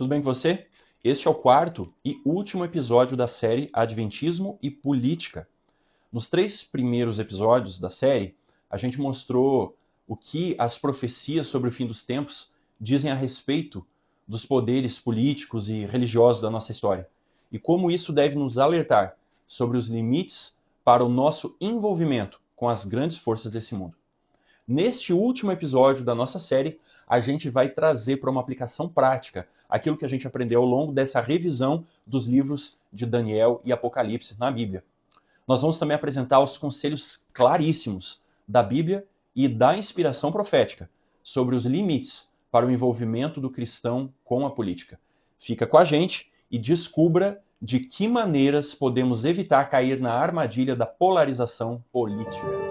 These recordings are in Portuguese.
Tudo bem com você? Este é o quarto e último episódio da série Adventismo e Política. Nos 3 primeiros episódios da série, a gente mostrou o que as profecias sobre o fim dos tempos dizem a respeito dos poderes políticos e religiosos da nossa história e como isso deve nos alertar sobre os limites para o nosso envolvimento com as grandes forças desse mundo. Neste último episódio da nossa série, a gente vai trazer para uma aplicação prática aquilo que a gente aprendeu ao longo dessa revisão dos livros de Daniel e Apocalipse na Bíblia. Nós vamos também apresentar os conselhos claríssimos da Bíblia e da inspiração profética sobre os limites para o envolvimento do cristão com a política. Fica com a gente e descubra de que maneiras podemos evitar cair na armadilha da polarização política.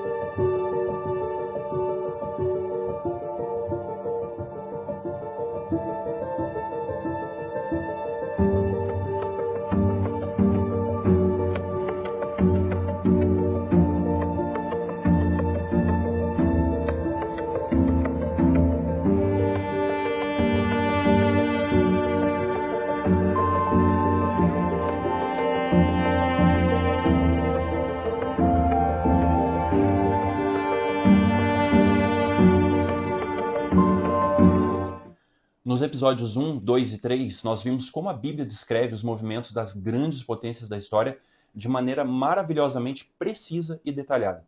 Nos episódios 1, 2 e 3, nós vimos como a Bíblia descreve os movimentos das grandes potências da história de maneira maravilhosamente precisa e detalhada.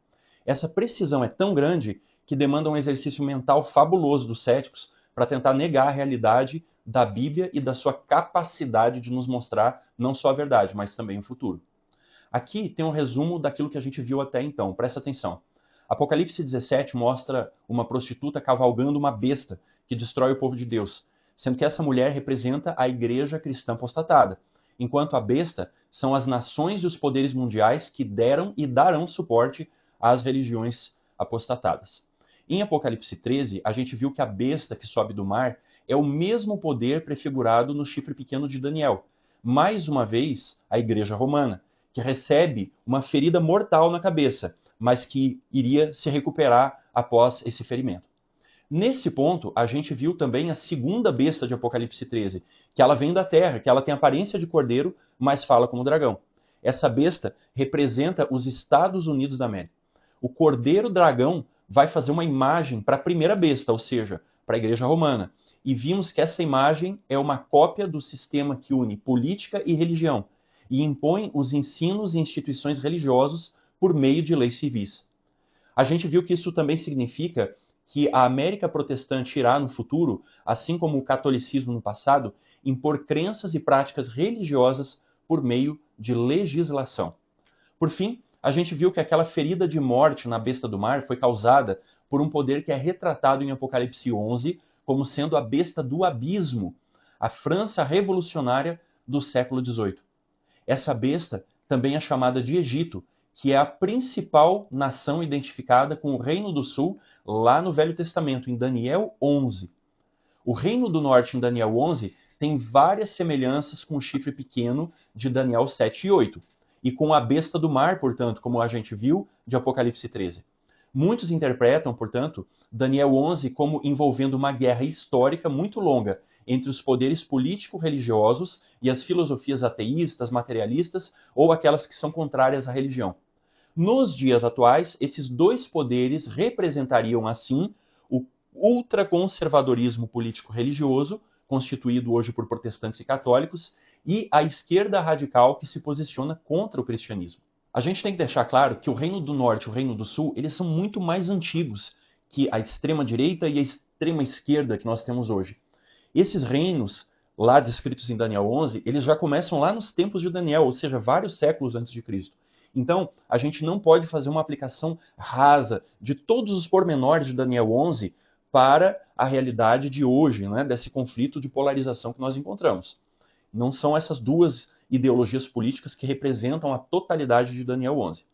Essa precisão é tão grande que demanda um exercício mental fabuloso dos céticos para tentar negar a realidade da Bíblia e da sua capacidade de nos mostrar não só a verdade, mas também o futuro. Aqui tem um resumo daquilo que a gente viu até então, presta atenção. Apocalipse 17 mostra uma prostituta cavalgando uma besta que destrói o povo de Deus, sendo que essa mulher representa a igreja cristã apostatada, enquanto a besta são as nações e os poderes mundiais que deram e darão suporte às religiões apostatadas. Em Apocalipse 13, a gente viu que a besta que sobe do mar é o mesmo poder prefigurado no chifre pequeno de Daniel. Mais uma vez, a igreja romana, que recebe uma ferida mortal na cabeça, mas que iria se recuperar após esse ferimento. Nesse ponto, a gente viu também a segunda besta de Apocalipse 13, que ela vem da terra, que ela tem aparência de cordeiro, mas fala como dragão. Essa besta representa os Estados Unidos da América. O cordeiro dragão vai fazer uma imagem para a primeira besta, ou seja, para a igreja romana. E vimos que essa imagem é uma cópia do sistema que une política e religião e impõe os ensinos e instituições religiosos por meio de leis civis. A gente viu que isso também significa que a América protestante irá, no futuro, assim como o catolicismo no passado, impor crenças e práticas religiosas por meio de legislação. Por fim, a gente viu que aquela ferida de morte na besta do mar foi causada por um poder que é retratado em Apocalipse 11 como sendo a besta do abismo, a França revolucionária do século XVIII. Essa besta também é chamada de Egito, que é a principal nação identificada com o Reino do Sul lá no Velho Testamento, em Daniel 11. O Reino do Norte, em Daniel 11, tem várias semelhanças com o chifre pequeno de Daniel 7 e 8, e com a besta do mar, portanto, como a gente viu, de Apocalipse 13. Muitos interpretam, portanto, Daniel 11 como envolvendo uma guerra histórica muito longa entre os poderes político-religiosos e as filosofias ateístas, materialistas ou aquelas que são contrárias à religião. Nos dias atuais, esses dois poderes representariam, assim, o ultraconservadorismo político-religioso, constituído hoje por protestantes e católicos, e a esquerda radical que se posiciona contra o cristianismo. A gente tem que deixar claro que o Reino do Norte e o Reino do Sul, eles são muito mais antigos que a extrema-direita e a extrema-esquerda que nós temos hoje. Esses reinos, lá descritos em Daniel 11, eles já começam lá nos tempos de Daniel, ou seja, vários séculos antes de Cristo. Então, a gente não pode fazer uma aplicação rasa de todos os pormenores de Daniel 11 para a realidade de hoje, né, desse conflito de polarização que nós encontramos. Não são essas duas ideologias políticas que representam a totalidade de Daniel 11.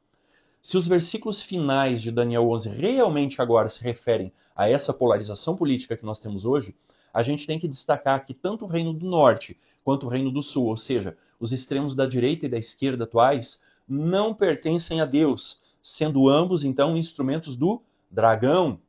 Se os versículos finais de Daniel 11 realmente agora se referem a essa polarização política que nós temos hoje, a gente tem que destacar que tanto o Reino do Norte quanto o Reino do Sul, ou seja, os extremos da direita e da esquerda atuais, não pertencem a Deus, sendo ambos, então, instrumentos do dragão.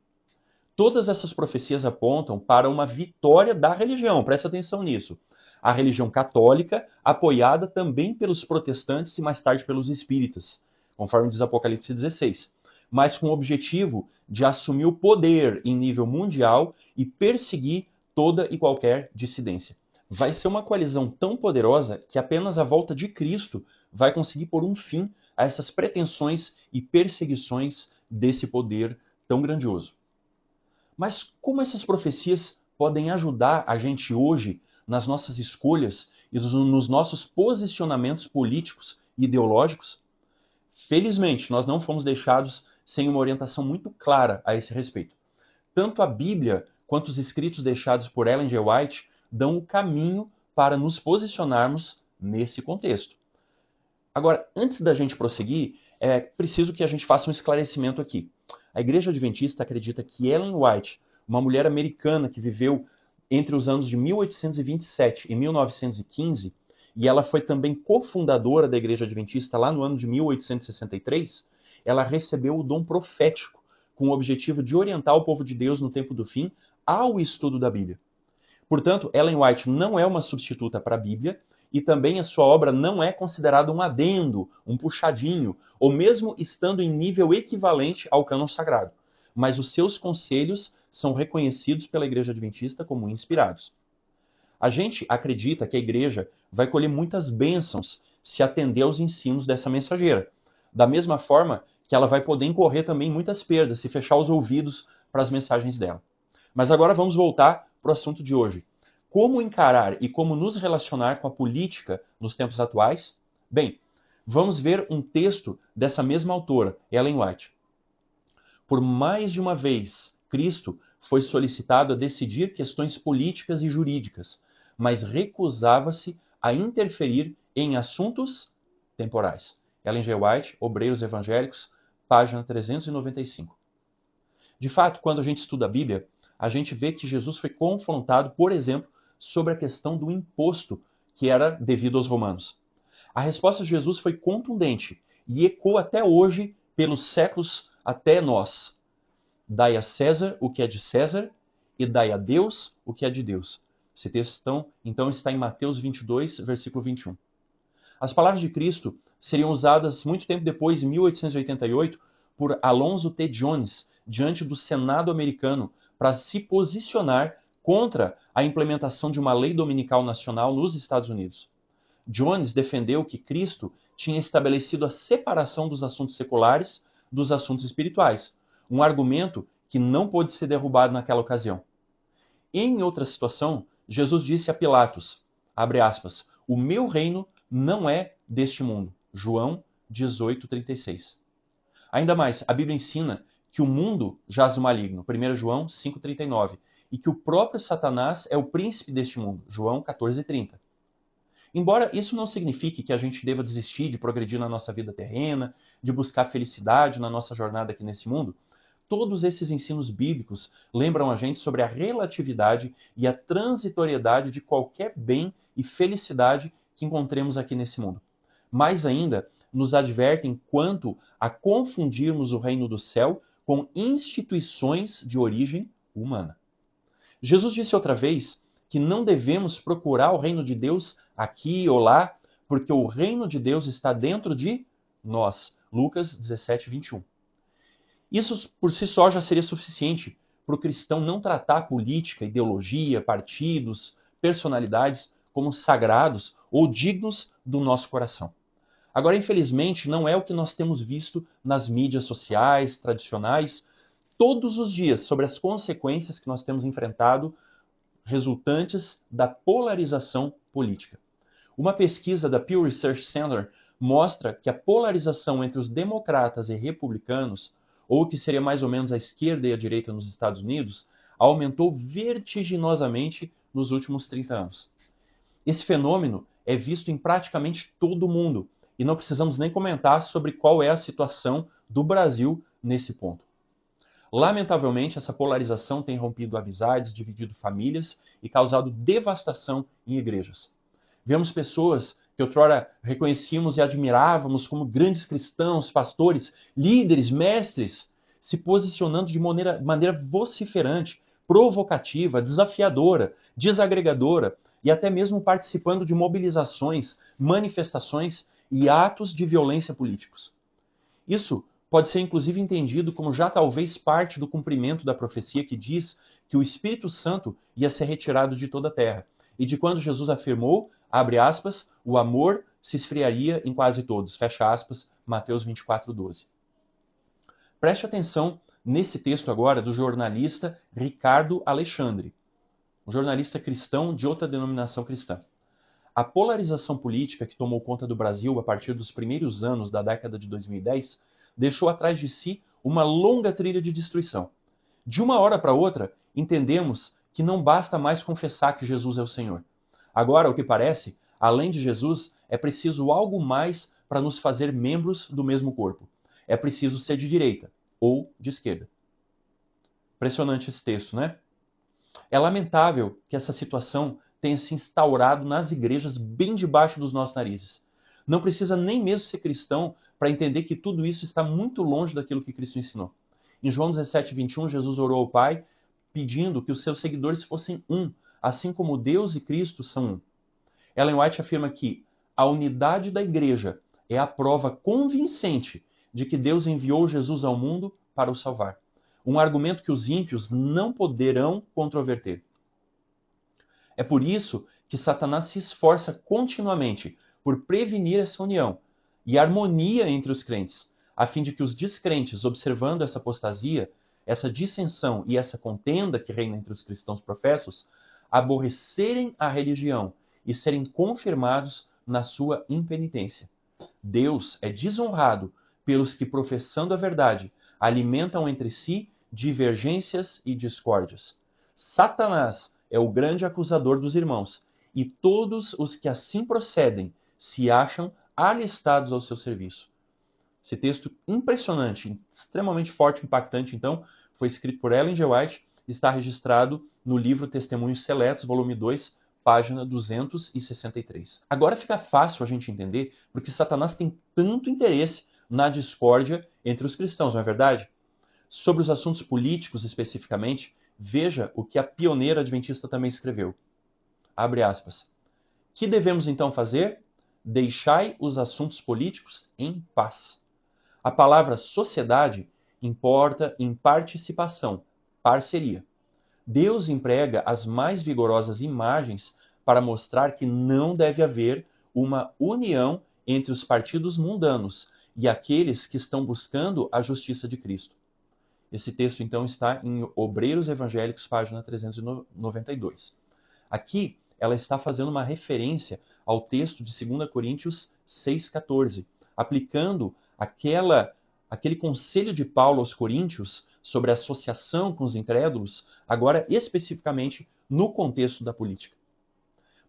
Todas essas profecias apontam para uma vitória da religião, presta atenção nisso. a religião católica, apoiada também pelos protestantes e mais tarde pelos espíritas, conforme diz Apocalipse 16, mas com o objetivo de assumir o poder em nível mundial e perseguir toda e qualquer dissidência. Vai ser uma coalizão tão poderosa que apenas a volta de Cristo vai conseguir pôr um fim a essas pretensões e perseguições desse poder tão grandioso. Mas como essas profecias podem ajudar a gente hoje nas nossas escolhas e nos nossos posicionamentos políticos e ideológicos? Felizmente, nós não fomos deixados sem uma orientação muito clara a esse respeito. Tanto a Bíblia quanto os escritos deixados por Ellen G. White dão o caminho para nos posicionarmos nesse contexto. Agora, antes da gente prosseguir, é preciso que a gente faça um esclarecimento aqui. A Igreja Adventista acredita que Ellen White, uma mulher americana que viveu entre os anos de 1827 e 1915, e ela foi também cofundadora da Igreja Adventista lá no ano de 1863, ela recebeu o dom profético com o objetivo de orientar o povo de Deus no tempo do fim ao estudo da Bíblia. Portanto, Ellen White não é uma substituta para a Bíblia e também a sua obra não é considerada um adendo, um puxadinho, ou mesmo estando em nível equivalente ao cânon sagrado. Mas os seus conselhos são reconhecidos pela Igreja Adventista como inspirados. A gente acredita que a Igreja vai colher muitas bênçãos se atender aos ensinos dessa mensageira. Da mesma forma que ela vai poder incorrer também muitas perdas se fechar os ouvidos para as mensagens dela. Mas agora vamos voltar para o assunto de hoje. Como encarar e como nos relacionar com a política nos tempos atuais? Bem, vamos ver um texto dessa mesma autora, Ellen White. Por mais de uma vez, Cristo foi solicitado a decidir questões políticas e jurídicas, mas recusava-se a interferir em assuntos temporais. Ellen G. White, Obreiros Evangélicos, página 395. De fato, quando a gente estuda a Bíblia, a gente vê que Jesus foi confrontado, por exemplo, sobre a questão do imposto que era devido aos romanos. A resposta de Jesus foi contundente e ecoa até hoje, pelos séculos até nós. Dai a César o que é de César e dai a Deus o que é de Deus. Esse texto, então está em Mateus 22, versículo 21. As palavras de Cristo seriam usadas muito tempo depois, em 1888, por Alonzo T. Jones, diante do Senado americano, para se posicionar contra a implementação de uma lei dominical nacional nos Estados Unidos. Jones defendeu que Cristo tinha estabelecido a separação dos assuntos seculares dos assuntos espirituais, um argumento que não pôde ser derrubado naquela ocasião. Em outra situação, Jesus disse a Pilatos, abre aspas, o meu reino não é deste mundo. João 18:36. Ainda mais, a Bíblia ensina que o mundo jaz no maligno. 1 João 5:39. E que o próprio Satanás é o príncipe deste mundo. João 14:30. Embora isso não signifique que a gente deva desistir de progredir na nossa vida terrena, de buscar felicidade na nossa jornada aqui nesse mundo, todos esses ensinos bíblicos lembram a gente sobre a relatividade e a transitoriedade de qualquer bem e felicidade que encontremos aqui nesse mundo. Mais ainda, nos advertem quanto a confundirmos o reino do céu com instituições de origem humana. Jesus disse outra vez que não devemos procurar o reino de Deus aqui ou lá, porque o reino de Deus está dentro de nós. Lucas 17:21. Isso por si só já seria suficiente para o cristão não tratar política, ideologia, partidos, personalidades como sagrados ou dignos do nosso coração. Agora, infelizmente, não é o que nós temos visto nas mídias sociais tradicionais todos os dias sobre as consequências que nós temos enfrentado resultantes da polarização política. Uma pesquisa da Pew Research Center mostra que a polarização entre os democratas e republicanos, ou que seria mais ou menos a esquerda e a direita nos Estados Unidos, aumentou vertiginosamente nos últimos 30 anos. Esse fenômeno é visto em praticamente todo o mundo, e não precisamos nem comentar sobre qual é a situação do Brasil nesse ponto. Lamentavelmente, essa polarização tem rompido amizades, dividido famílias e causado devastação em igrejas. Vemos pessoas que outrora reconhecíamos e admirávamos como grandes cristãos, pastores, líderes, mestres, se posicionando de maneira vociferante, provocativa, desafiadora, desagregadora, e até mesmo participando de mobilizações, manifestações e atos de violência políticos. Isso pode ser inclusive entendido como já talvez parte do cumprimento da profecia que diz que o Espírito Santo ia ser retirado de toda a terra, e de quando Jesus afirmou, abre aspas, o amor se esfriaria em quase todos, fecha aspas, Mateus 24:12. Preste atenção nesse texto agora do jornalista Ricardo Alexandre, um jornalista cristão de outra denominação cristã. A polarização política que tomou conta do Brasil a partir dos primeiros anos da década de 2010 deixou atrás de si uma longa trilha de destruição. De uma hora para outra, entendemos que não basta mais confessar que Jesus é o Senhor. Agora, o que parece, além de Jesus, é preciso algo mais para nos fazer membros do mesmo corpo. É preciso ser de direita ou de esquerda. Impressionante esse texto, né? É lamentável que essa situação tenha se instaurado nas igrejas bem debaixo dos nossos narizes. Não precisa nem mesmo ser cristão para entender que tudo isso está muito longe daquilo que Cristo ensinou. Em João 17:21, Jesus orou ao Pai pedindo que os seus seguidores fossem um, assim como Deus e Cristo são um. Ellen White afirma que a unidade da igreja é a prova convincente de que Deus enviou Jesus ao mundo para o salvar. Um argumento que os ímpios não poderão controverter. É por isso que Satanás se esforça continuamente por prevenir essa união e harmonia entre os crentes, a fim de que os descrentes, observando essa apostasia, essa dissensão e essa contenda que reina entre os cristãos professos, aborrecerem a religião e serem confirmados na sua impenitência. Deus é desonrado pelos que, professando a verdade, alimentam entre si divergências e discórdias. Satanás é o grande acusador dos irmãos, e todos os que assim procedem se acham alistados ao seu serviço. Esse texto impressionante, extremamente forte e impactante, então, foi escrito por Ellen G. White e está registrado no livro Testemunhos Seletos, volume 2, página 263. Agora fica fácil a gente entender porque Satanás tem tanto interesse na discórdia entre os cristãos, não é verdade? Sobre os assuntos políticos especificamente, veja o que a pioneira adventista também escreveu. Abre aspas. Que devemos então fazer? Deixai os assuntos políticos em paz. A palavra sociedade importa em participação, parceria. Deus emprega as mais vigorosas imagens para mostrar que não deve haver uma união entre os partidos mundanos e aqueles que estão buscando a justiça de Cristo. Esse texto, então, está em Obreiros Evangélicos, página 392. Aqui, ela está fazendo uma referência ao texto de 2 Coríntios 6,14, aplicando aquele conselho de Paulo aos coríntios sobre a associação com os incrédulos, agora especificamente no contexto da política.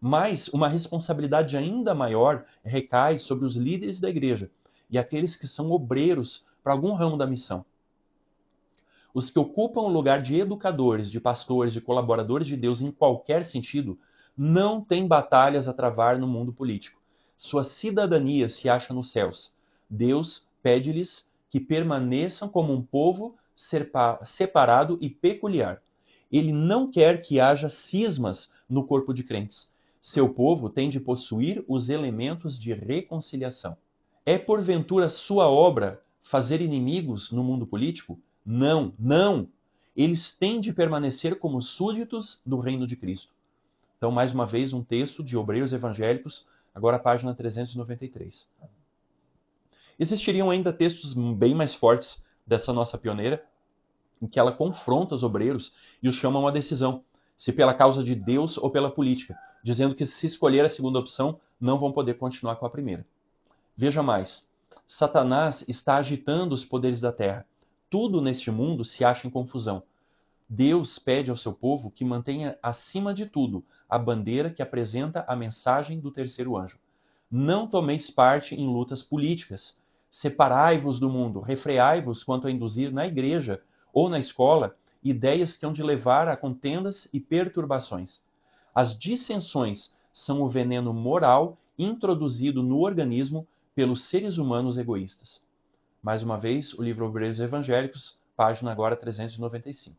Mas uma responsabilidade ainda maior recai sobre os líderes da igreja e aqueles que são obreiros para algum ramo da missão. Os que ocupam o lugar de educadores, de pastores, de colaboradores de Deus em qualquer sentido, não têm batalhas a travar no mundo político. Sua cidadania se acha nos céus. Deus pede-lhes que permaneçam como um povo separado e peculiar. Ele não quer que haja cismas no corpo de crentes. Seu povo tem de possuir os elementos de reconciliação. É porventura sua obra fazer inimigos no mundo político? Não, não! Eles têm de permanecer como súditos do reino de Cristo. Então, mais uma vez, um texto de Obreiros Evangélicos, agora a página 393. Existiriam ainda textos bem mais fortes dessa nossa pioneira, em que ela confronta os obreiros e os chama a uma decisão, se pela causa de Deus ou pela política, dizendo que se escolher a segunda opção, não vão poder continuar com a primeira. Veja mais, Satanás está agitando os poderes da terra. Tudo neste mundo se acha em confusão. Deus pede ao seu povo que mantenha acima de tudo a bandeira que apresenta a mensagem do terceiro anjo. Não tomeis parte em lutas políticas. Separai-vos do mundo, refreai-vos quanto a induzir na igreja ou na escola ideias que hão de levar a contendas e perturbações. As dissensões são o veneno moral introduzido no organismo pelos seres humanos egoístas. Mais uma vez, o livro Obreiros Evangélicos, página agora 395.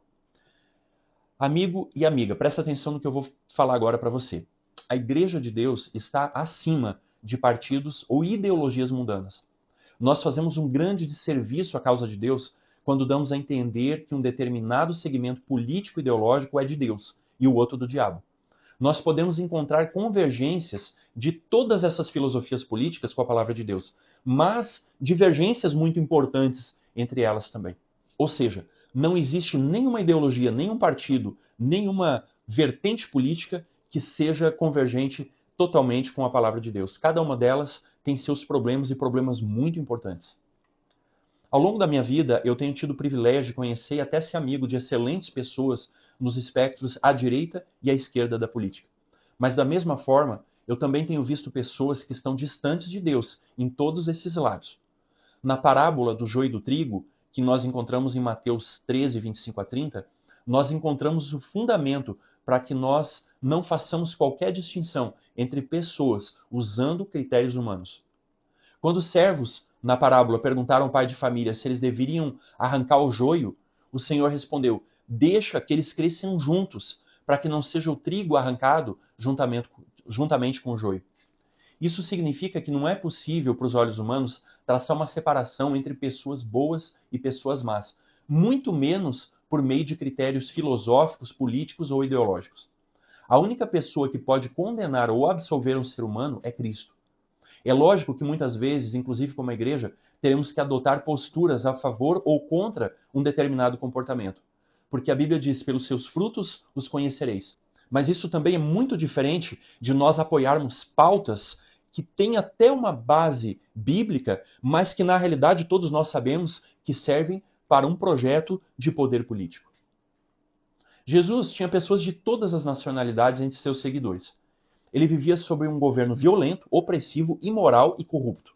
Amigo e amiga, presta atenção no que eu vou falar agora para você. a Igreja de Deus está acima de partidos ou ideologias mundanas. Nós fazemos um grande desserviço à causa de Deus quando damos a entender que um determinado segmento político-ideológico é de Deus e o outro do diabo. Nós podemos encontrar convergências de todas essas filosofias políticas com a palavra de Deus, mas divergências muito importantes entre elas também. Ou seja, não existe nenhuma ideologia, nenhum partido, nenhuma vertente política que seja convergente totalmente com a palavra de Deus. Cada uma delas tem seus problemas e problemas muito importantes. Ao longo da minha vida, eu tenho tido o privilégio de conhecer e até ser amigo de excelentes pessoas nos espectros à direita e à esquerda da política. Mas da mesma forma, eu também tenho visto pessoas que estão distantes de Deus em todos esses lados. Na parábola do joio e do trigo, que nós encontramos em Mateus 13, 25 a 30, nós encontramos o fundamento para que nós não façamos qualquer distinção entre pessoas usando critérios humanos. Quando os servos, na parábola, perguntaram ao pai de família se eles deveriam arrancar o joio, o Senhor respondeu: deixa que eles cresçam juntos, para que não seja o trigo arrancado juntamente com o joio. Isso significa que não é possível para os olhos humanos traçar uma separação entre pessoas boas e pessoas más, muito menos por meio de critérios filosóficos, políticos ou ideológicos. A única pessoa que pode condenar ou absolver um ser humano é Cristo. É lógico que muitas vezes, inclusive como igreja, teremos que adotar posturas a favor ou contra um determinado comportamento. Porque a Bíblia diz, pelos seus frutos os conhecereis. Mas isso também é muito diferente de nós apoiarmos pautas que têm até uma base bíblica, mas que na realidade todos nós sabemos que servem para um projeto de poder político. Jesus tinha pessoas de todas as nacionalidades entre seus seguidores. Ele vivia sob um governo violento, opressivo, imoral e corrupto.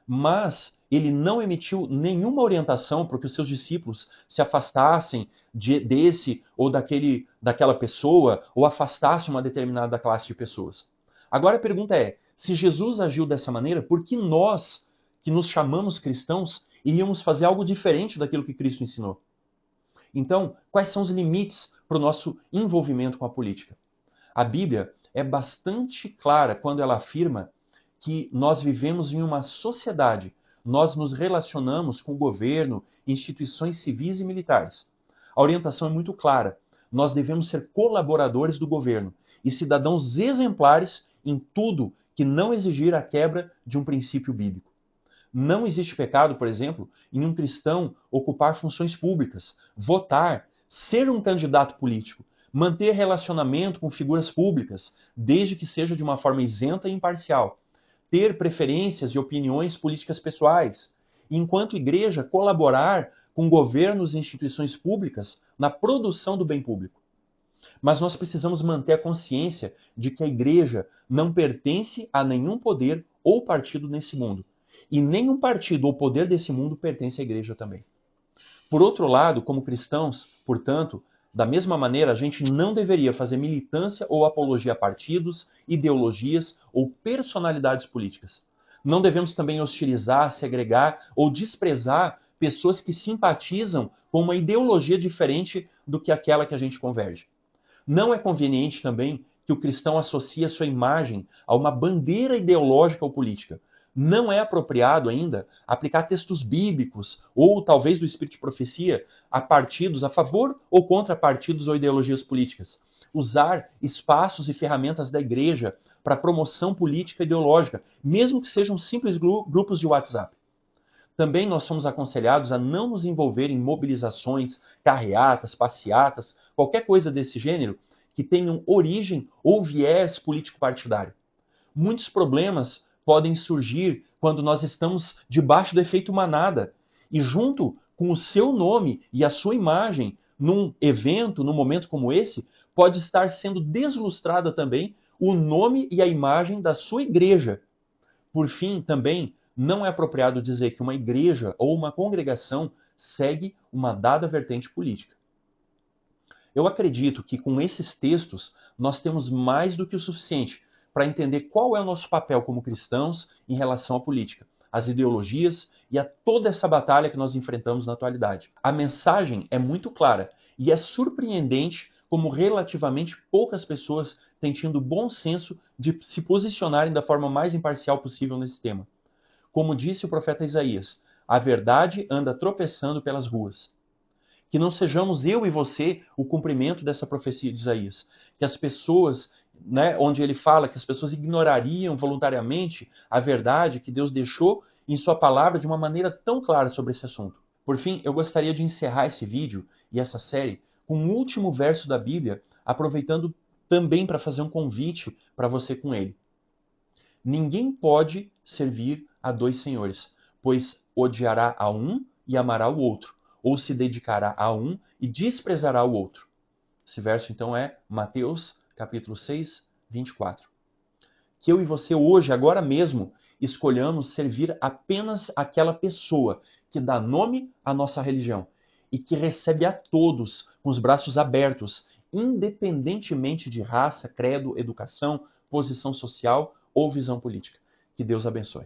Mas ele não emitiu nenhuma orientação para que os seus discípulos se afastassem desse ou daquela pessoa, ou afastassem uma determinada classe de pessoas. Agora a pergunta é, se Jesus agiu dessa maneira, por que nós, que nos chamamos cristãos, iríamos fazer algo diferente daquilo que Cristo ensinou? Então, quais são os limites para o nosso envolvimento com a política? A Bíblia é bastante clara quando ela afirma que nós vivemos em uma sociedade, nós nos relacionamos com o governo, instituições civis e militares. A orientação é muito clara. Nós devemos ser colaboradores do governo e cidadãos exemplares em tudo que não exigir a quebra de um princípio bíblico. Não existe pecado, por exemplo, em um cristão ocupar funções públicas, votar, ser um candidato político, manter relacionamento com figuras públicas, desde que seja de uma forma isenta e imparcial, ter preferências e opiniões políticas pessoais, e, enquanto igreja, colaborar com governos e instituições públicas na produção do bem público. Mas nós precisamos manter a consciência de que a igreja não pertence a nenhum poder ou partido nesse mundo. E nenhum partido ou poder desse mundo pertence à igreja também. Por outro lado, como cristãos, portanto, da mesma maneira, a gente não deveria fazer militância ou apologia a partidos, ideologias ou personalidades políticas. Não devemos também hostilizar, segregar ou desprezar pessoas que simpatizam com uma ideologia diferente do que aquela que a gente converge. Não é conveniente também que o cristão associe a sua imagem a uma bandeira ideológica ou política. Não é apropriado ainda aplicar textos bíblicos ou talvez do espírito de profecia a partidos a favor ou contra partidos ou ideologias políticas. Usar espaços e ferramentas da igreja para promoção política e ideológica, mesmo que sejam simples grupos de WhatsApp. Também nós somos aconselhados a não nos envolver em mobilizações, carreatas, passeatas, qualquer coisa desse gênero que tenham origem ou viés político-partidário. Muitos problemas podem surgir quando nós estamos debaixo do efeito manada e junto com o seu nome e a sua imagem num evento, num momento como esse, pode estar sendo deslustrada também o nome e a imagem da sua igreja. Por fim, também não é apropriado dizer que uma igreja ou uma congregação segue uma dada vertente política. Eu acredito que com esses textos nós temos mais do que o suficiente para entender qual é o nosso papel como cristãos em relação à política, às ideologias e a toda essa batalha que nós enfrentamos na atualidade. A mensagem é muito clara e é surpreendente como relativamente poucas pessoas têm tido o bom senso de se posicionarem da forma mais imparcial possível nesse tema. Como disse o profeta Isaías, a verdade anda tropeçando pelas ruas. Que não sejamos eu e você o cumprimento dessa profecia de Isaías. Que as pessoas, onde ele fala que as pessoas ignorariam voluntariamente a verdade que Deus deixou em sua palavra de uma maneira tão clara sobre esse assunto. Por fim, eu gostaria de encerrar esse vídeo e essa série com um último verso da Bíblia, aproveitando também para fazer um convite para você com ele. Ninguém pode servir a dois senhores, pois odiará a um e amará o outro, ou se dedicará a um e desprezará o outro. Esse verso, então, é Mateus, capítulo 6, 24. Que eu e você hoje, agora mesmo, escolhamos servir apenas aquela pessoa que dá nome à nossa religião e que recebe a todos com os braços abertos, independentemente de raça, credo, educação, posição social ou visão política. Que Deus abençoe.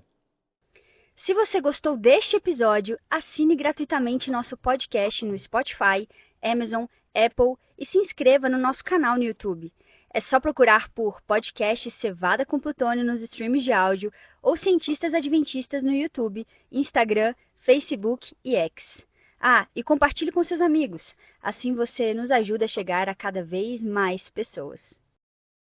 Se você gostou deste episódio, assine gratuitamente nosso podcast no Spotify, Amazon, Apple e se inscreva no nosso canal no YouTube. É só procurar por podcast Cevada com Plutônio nos streams de áudio ou Cientistas Adventistas no YouTube, Instagram, Facebook e X. Ah, e compartilhe com seus amigos. Assim você nos ajuda a chegar a cada vez mais pessoas.